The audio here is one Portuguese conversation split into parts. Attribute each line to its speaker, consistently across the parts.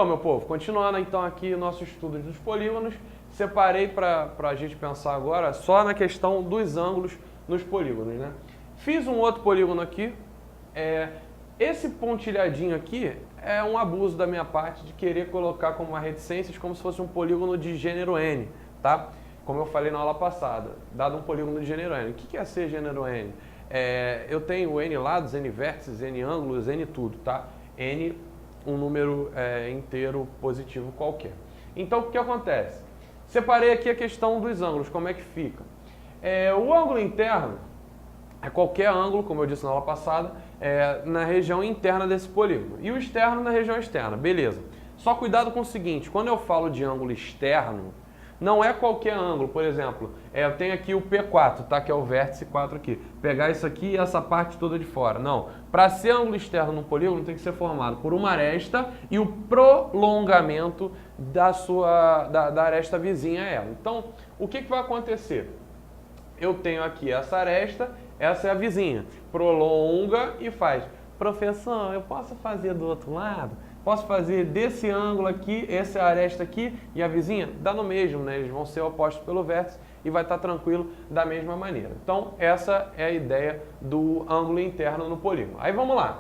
Speaker 1: Então, meu povo, continuando então aqui o nosso estudo dos polígonos, separei para a gente pensar agora só na questão dos ângulos nos polígonos, né? Fiz um outro polígono aqui. Esse pontilhadinho aqui é um abuso da minha parte de querer colocar como uma reticência como se fosse um polígono de gênero N, tá? Como eu falei na aula passada, dado um polígono de gênero N. O que é ser gênero N? Eu tenho N lados, N vértices, N ângulos, N tudo, tá? N, um número inteiro positivo qualquer. Então, o que acontece? Separei aqui a questão dos ângulos, como é que fica. O ângulo interno é qualquer ângulo, como eu disse na aula passada, na região interna desse polígono. E o externo na região externa, beleza. Só cuidado com o seguinte, quando eu falo de ângulo externo, não é qualquer ângulo. Por exemplo, eu tenho aqui o P4, tá? Que é o vértice 4 aqui. Pegar isso aqui e essa parte toda de fora. Não. Para ser ângulo externo no polígono, tem que ser formado por uma aresta e o prolongamento da aresta vizinha a ela. Então, o que vai acontecer? Eu tenho aqui essa aresta, essa é a vizinha. Prolonga e faz. Professor, eu posso fazer do outro lado? Posso fazer desse ângulo aqui, essa é a aresta aqui e a vizinha? Dá no mesmo, né? Eles vão ser opostos pelo vértice e vai estar tranquilo da mesma maneira. Então, essa é a ideia do ângulo interno no polígono. Aí vamos lá.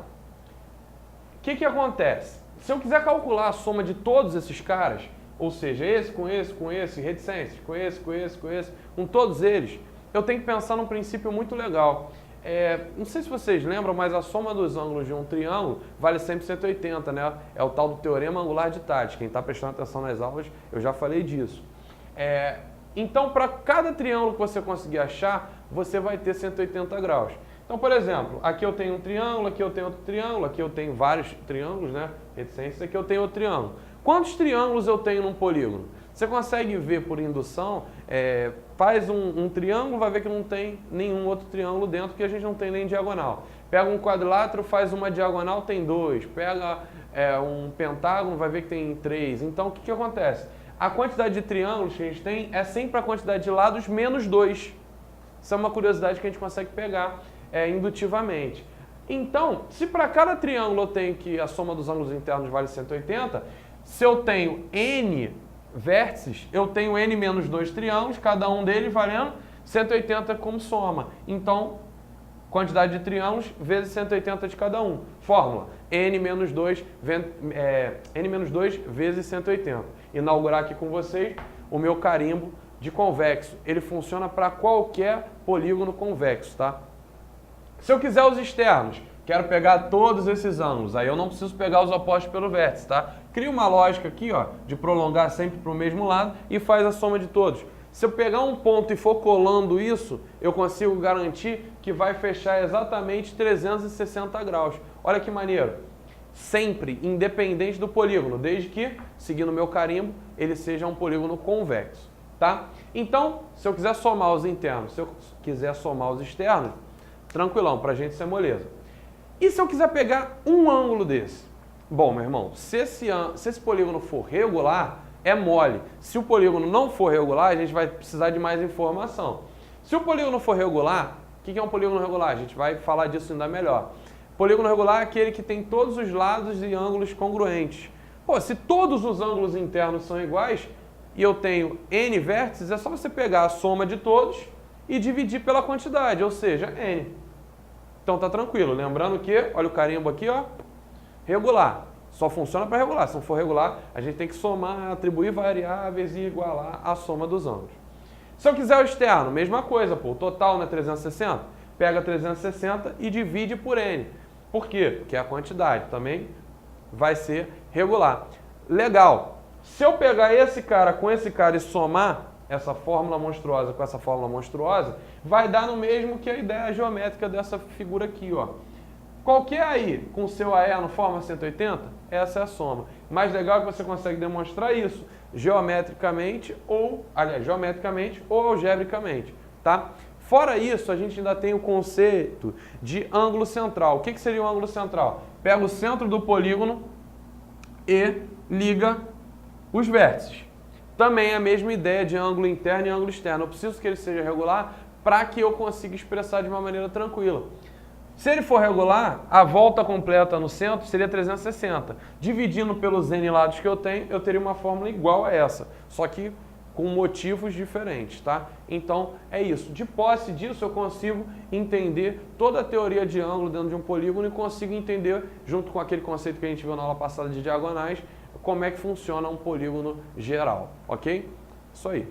Speaker 1: O que acontece? Se eu quiser calcular a soma de todos esses caras, ou seja, esse com esse, com esse, reticências, com esse, com esse, com esse, com todos eles, eu tenho que pensar num princípio muito legal. Não sei se vocês lembram, mas a soma dos ângulos de um triângulo vale sempre 180, né? É o tal do teorema angular de Tati. Quem está prestando atenção nas aulas, eu já falei disso. Então, para cada triângulo que você conseguir achar, você vai ter 180 graus. Então, por exemplo, aqui eu tenho um triângulo, aqui eu tenho outro triângulo, aqui eu tenho vários triângulos, né? Reticências, aqui eu tenho outro triângulo. Quantos triângulos eu tenho num polígono? Você consegue ver por indução, faz um triângulo, vai ver que não tem nenhum outro triângulo dentro, porque a gente não tem nem diagonal. Pega um quadrilátero, faz uma diagonal, tem 2. Pega um pentágono, vai ver que tem 3. Então, o que acontece? A quantidade de triângulos que a gente tem é sempre a quantidade de lados menos 2. Isso é uma curiosidade que a gente consegue pegar indutivamente. Então, se para cada triângulo eu tenho que a soma dos ângulos internos vale 180, se eu tenho N vértices, eu tenho N menos 2 triângulos, cada um deles valendo 180 como soma. Então, quantidade de triângulos vezes 180 de cada um. Fórmula, N menos 2 vezes 180. Inaugurar aqui com vocês o meu carimbo de convexo. Ele funciona para qualquer polígono convexo, tá? Se eu quiser os externos, quero pegar todos esses ângulos, aí eu não preciso pegar os opostos pelo vértice, tá? Cria uma lógica aqui, ó, de prolongar sempre para o mesmo lado e faz a soma de todos. Se eu pegar um ponto e for colando isso, eu consigo garantir que vai fechar exatamente 360 graus. Olha que maneiro. Sempre, independente do polígono, desde que, seguindo o meu carimbo, ele seja um polígono convexo, tá? Então, se eu quiser somar os internos, se eu quiser somar os externos, tranquilão, pra gente isso é moleza. E se eu quiser pegar um ângulo desse? Bom, meu irmão, se esse polígono for regular, é mole. Se o polígono não for regular, a gente vai precisar de mais informação. Se o polígono for regular, o que é um polígono regular? A gente vai falar disso ainda melhor. Polígono regular é aquele que tem todos os lados e ângulos congruentes. Pô, se todos os ângulos internos são iguais e eu tenho N vértices, é só você pegar a soma de todos e dividir pela quantidade, ou seja, N. Então tá tranquilo. Lembrando que, olha o carimbo aqui, ó, regular. Só funciona para regular. Se não for regular, a gente tem que somar, atribuir variáveis e igualar a soma dos ângulos. Se eu quiser o externo, mesma coisa, pô. O total não é 360? Pega 360 e divide por N. Por quê? Porque a quantidade também vai ser regular. Legal. Se eu pegar esse cara com esse cara e somar essa fórmula monstruosa com essa fórmula monstruosa, vai dar no mesmo que a ideia geométrica dessa figura aqui, ó. Qualquer aí, com seu AE não forma 180? Essa é a soma. Mais legal é que você consegue demonstrar isso geometricamente ou algebricamente, tá? Fora isso, a gente ainda tem o conceito de ângulo central. O que seria um ângulo central? Pega o centro do polígono e liga os vértices. Também é a mesma ideia de ângulo interno e ângulo externo. Eu preciso que ele seja regular para que eu consiga expressar de uma maneira tranquila. Se ele for regular, a volta completa no centro seria 360. Dividindo pelos n lados que eu tenho, eu teria uma fórmula igual a essa, só que com motivos diferentes, tá? Então, é isso. De posse disso, eu consigo entender toda a teoria de ângulo dentro de um polígono e consigo entender, junto com aquele conceito que a gente viu na aula passada de diagonais, como é que funciona um polígono geral, ok? Isso aí.